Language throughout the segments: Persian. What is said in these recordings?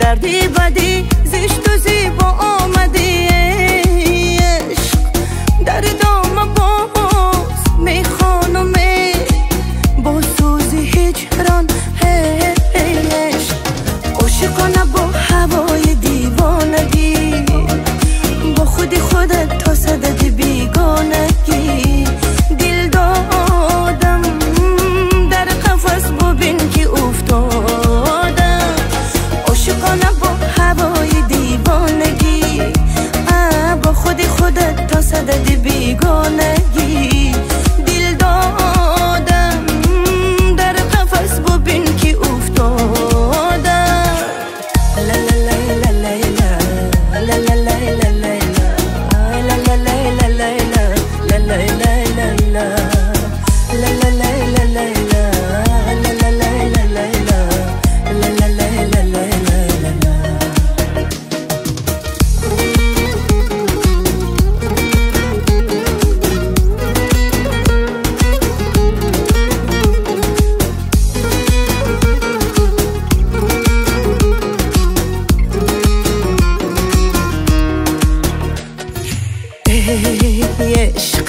کردی بدی زشت و زیبا آمدی عشق در دام باز میخوانم با سوزی هجران عشق عاشقانه با هوای دیوانگی با خودی خودت تا صدد بیگانگی دل دادم در قفس ببین که افتادم عاشقانه با هوای دیوانگی با خودی خودت تا صدد بیگانگی دل دادم در قفس ببین که افتادم لا لا لا لا لا لا لا لا عشق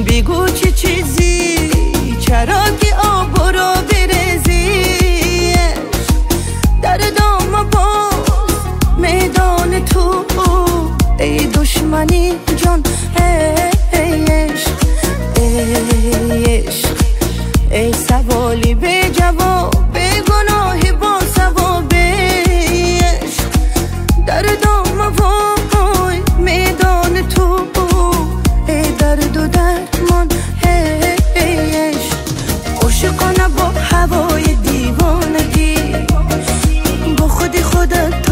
بگو چه چیزی چرا که آب رو بریزی در دام باز میدان تو ای دشمنی جان عشق ای سوالی به جواب به گناه با ثواب عشق در دام وای میدان تو درد و درمان عشق عاشقانه با هوای دیوانگی با خودی خودت